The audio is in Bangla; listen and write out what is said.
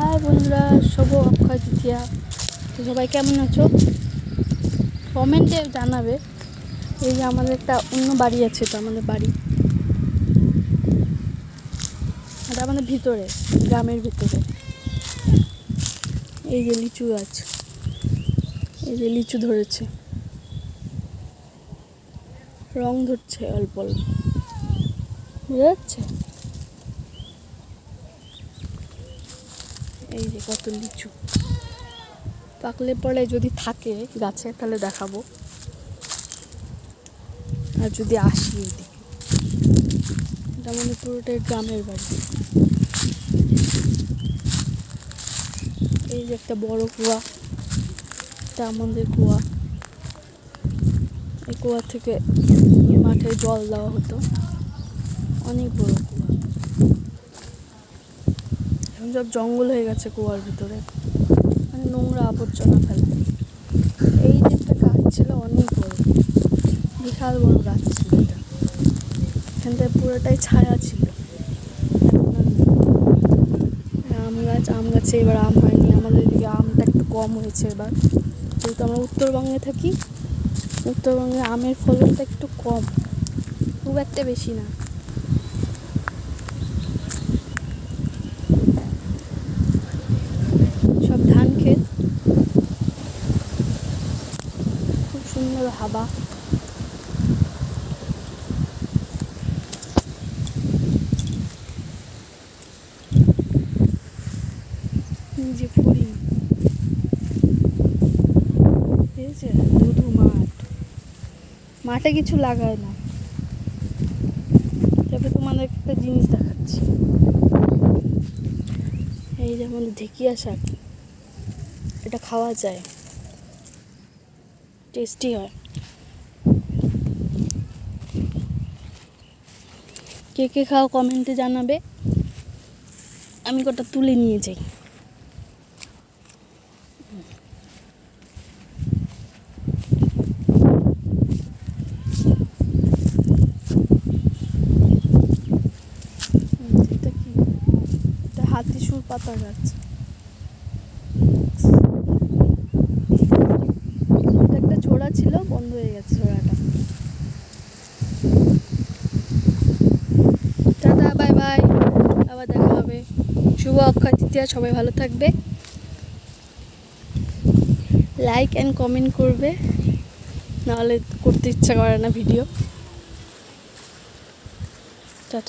হাই বন্ধুরা, শুভ অক্ষয় তৃতীয়া। তো সবাই কেমন আছো? কমেন্টে জানাবে। এই যে আমাদের একটা অন্য বাড়ি আছে, তো আমাদের বাড়ি এটা আমাদের ভিতরে, গ্রামের ভিতরে। এই যে লিচু গাছ, এই যে লিচু ধরেছে, রং ধরছে অল্প অল্প, বুঝা যাচ্ছে? এই যে কত লিচু, পাকলে পরে যদি থাকে গাছে তাহলে দেখাবো, আর যদি আসি এদিকে। এটা মানে পুরোটাই গ্রামের বাড়ি। এই যে একটা বড় কুয়া, এটা আমাদের কুয়া। এই কুয়া থেকে মাঠে জল দেওয়া হতো, অনেক বড় কুয়া। এখন সব জঙ্গল হয়ে গেছে কুয়ার ভিতরে, মানে নোংরা আবর্জনা ফেলে। এই যে একটা গাছ ছিল অনেক বড়, বিশাল বড় গাছ ছিল এটা, এখান থেকে পুরোটাই ছায়া ছিল। আম গাছে এবার আম হয়নি, আমাদের এদিকে আমটা একটু কম হয়েছে এবার, যেহেতু আমরা উত্তরবঙ্গে থাকি। উত্তরবঙ্গে আমের ফলনটা একটু কম, খুব একটা বেশি না। সব ধান ক্ষেত, খুব সুন্দর হাওয়া। যে ফুরি ধুধু মাঠে কিছু লাগায় না। তবে তোমাদের একটা জিনিস দেখাচ্ছি, এই যে আমাদের ঢেকিয়া শাক, এটা খাওয়া যায়, টেস্টি হয়। কে কে খাও কমেন্টে জানাবে, আমি কটা তুলে নিয়ে যাই। এটা কি? এটা হাতিসুর পাতা গাছ। এটা একটা ঝোড়া ছিল, বন্ধ হয়ে গেছে ঝোড়াটা। টাটা, বাই বাই, আবার দেখা হবে। শুভ অক্ষয় তৃতীয়া, সবাই ভালো থাকবে। লাইক অ্যান্ড কমেন্ট করবে, নাহলে করতে ইচ্ছা করে না ভিডিও। টাটা।